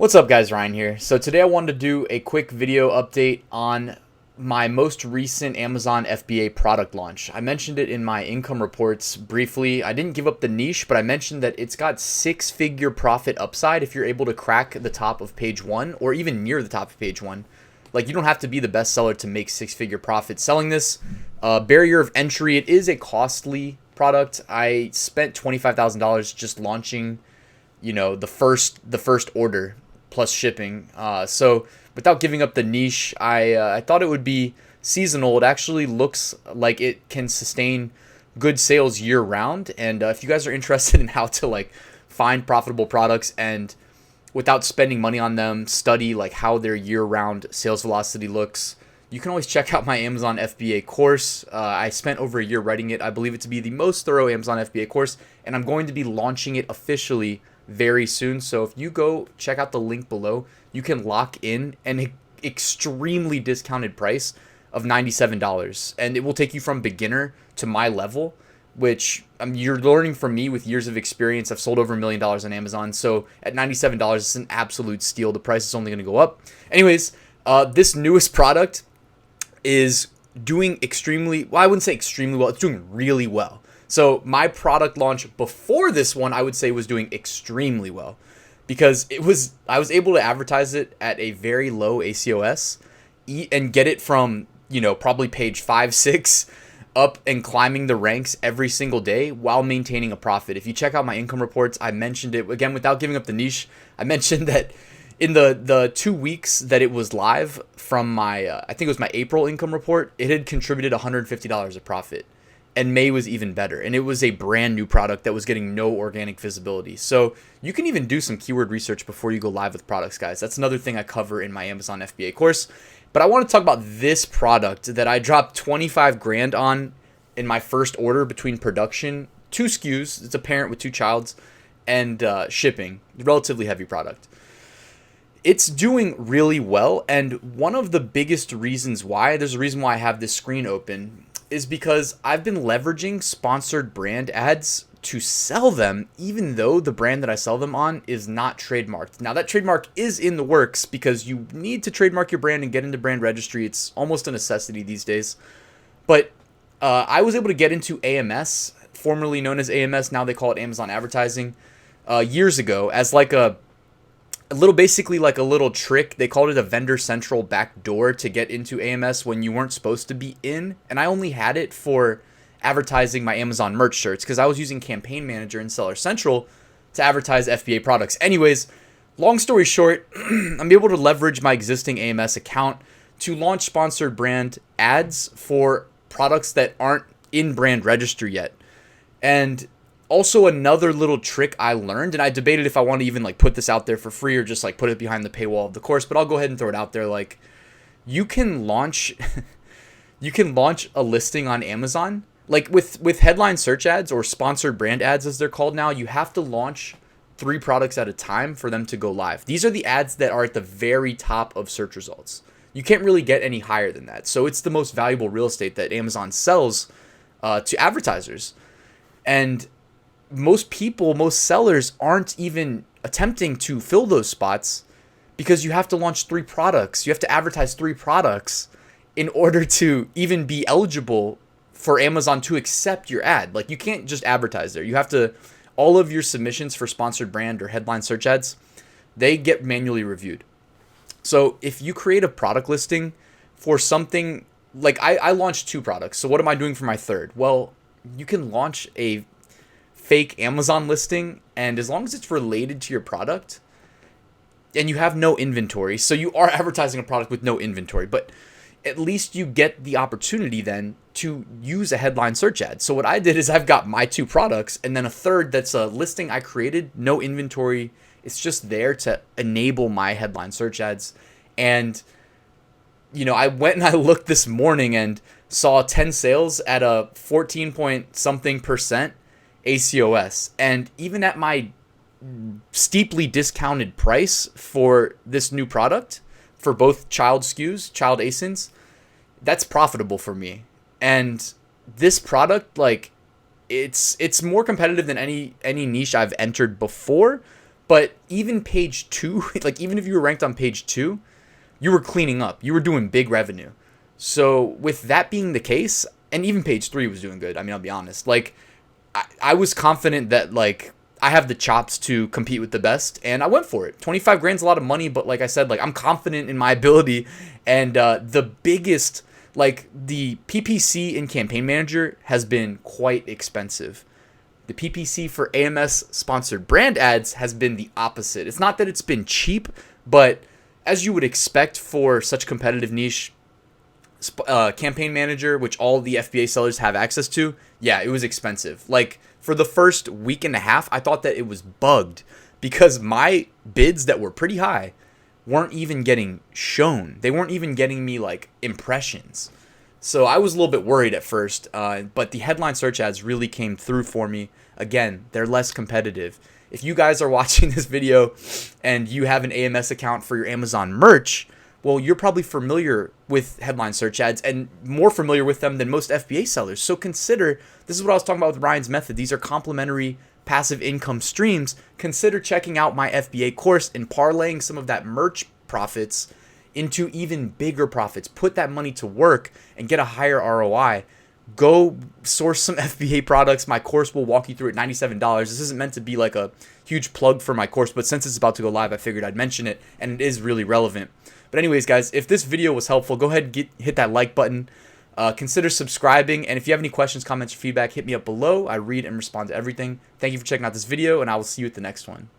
What's up guys, Ryan here. So today I wanted to do a quick video update on my most recent Amazon FBA product launch. I mentioned it in my income reports briefly. I didn't give up the niche, but I mentioned that it's got six-figure profit upside if you're able to crack the top of page one or even near the top of page one. Like, you don't have to be the best seller to make six-figure profit selling this. Barrier of entry, it is a costly product. I spent $25,000 just launching, the first order plus shipping. So without giving up the niche, I thought it would be seasonal. It actually looks like it can sustain good sales year round. And if you guys are interested in how to find profitable products and without spending money on them, study how their year round sales velocity looks, you can always check out my Amazon FBA course. I spent over a year writing it. I believe it to be the most thorough Amazon FBA course, and I'm going to be launching it officially very soon. So if you go check out the link below, you can lock in an extremely discounted price of $97, and it will take you from beginner to my level, which you're learning from me with years of experience. I've sold over $1 million on Amazon, so at $97 it's an absolute steal. The price is only going to go up. Anyways, this newest product is doing extremely well. I wouldn't say extremely well, it's doing really well. So my product launch before this one, I would say, was doing extremely well because I was able to advertise it at a very low ACOS and get it from, probably page 5, 6 up and climbing the ranks every single day while maintaining a profit. If you check out my income reports, I mentioned it again without giving up the niche. I mentioned that in the 2 weeks that it was live from my, I think it was my April income report, it had contributed $150 of profit. And May was even better. And it was a brand new product that was getting no organic visibility. So you can even do some keyword research before you go live with products, guys. That's another thing I cover in my Amazon FBA course. But I want to talk about this product that I dropped 25 grand on in my first order between production, 2 SKUs, it's a parent with 2 childs, and shipping, relatively heavy product. It's doing really well. And one of the biggest reasons why, there's a reason why I have this screen open, is because I've been leveraging sponsored brand ads to sell them, even though the brand that I sell them on is not trademarked. Now, that trademark is in the works because you need to trademark your brand and get into brand registry. It's almost a necessity these days. But I was able to get into AMS, formerly known as AMS, now they call it Amazon Advertising, years ago as basically like a little trick. They called it a vendor central backdoor to get into AMS when you weren't supposed to be in. And I only had it for advertising my Amazon merch shirts because I was using Campaign Manager and Seller Central to advertise FBA products. Anyways, long story short, I'm able to leverage my existing AMS account to launch sponsored brand ads for products that aren't in brand registry yet. And also, another little trick I learned, and I debated if I want to even put this out there for free or just put it behind the paywall of the course, but I'll go ahead and throw it out there. You can launch a listing on Amazon. With headline search ads or sponsored brand ads as they're called now, you have to launch 3 products at a time for them to go live. These are the ads that are at the very top of search results. You can't really get any higher than that. So it's the most valuable real estate that Amazon sells to advertisers. And most sellers aren't even attempting to fill those spots because you have to launch 3 products. You have to advertise 3 products in order to even be eligible for Amazon to accept your ad. You can't just advertise there. You have to, all of your submissions for sponsored brand or headline search ads, they get manually reviewed. So if you create a product listing for something, I launched 2 products. So what am I doing for my third? Well, you can launch a fake Amazon listing, and as long as it's related to your product and you have no inventory, so you are advertising a product with no inventory, but at least you get the opportunity then to use a headline search ad. So what I did is I've got my 2 products and then a third that's a listing I created, no inventory. It's just there to enable my headline search ads. And I went and I looked this morning and saw 10 sales at a 14 point something percent ACOS. And even at my steeply discounted price for this new product, for both child SKUs, child ASINs, that's profitable for me. And this product, it's more competitive than any niche I've entered before, But even page 2, like even if you were ranked on page 2, you were cleaning up. You were doing big revenue. So with that being the case, and even page 3 was doing good. I mean, I'll be honest. Like I was confident that like I have the chops to compete with the best, and I went for it. 25 grand's a lot of money, but like I said, like I'm confident in my ability. And the biggest, like the PPC in Campaign Manager has been quite expensive. The PPC for AMS sponsored brand ads has been the opposite. It's not that it's been cheap, but as you would expect for such competitive niche, Campaign Manager, which all the FBA sellers have access to, yeah, it was expensive. Like for the first week and a half, I thought that it was bugged because my bids that were pretty high weren't even getting shown. They weren't even getting me like impressions. So I was a little bit worried at first, but the headline search ads really came through for me. Again, they're less competitive. If you guys are watching this video and you have an AMS account for your Amazon merch, well, you're probably familiar with headline search ads and more familiar with them than most FBA sellers. So consider, this is what I was talking about with Ryan's method. These are complementary passive income streams. Consider checking out my FBA course and parlaying some of that merch profits into even bigger profits. Put that money to work and get a higher ROI. Go source some FBA products. My course will walk you through it, $97. This isn't meant to be like a huge plug for my course, but since it's about to go live, I figured I'd mention it, and it is really relevant. But anyways, guys, if this video was helpful, go ahead and hit that like button. Consider subscribing, and if you have any questions, comments, or feedback, hit me up below. I read and respond to everything. Thank you for checking out this video, and I will see you at the next one.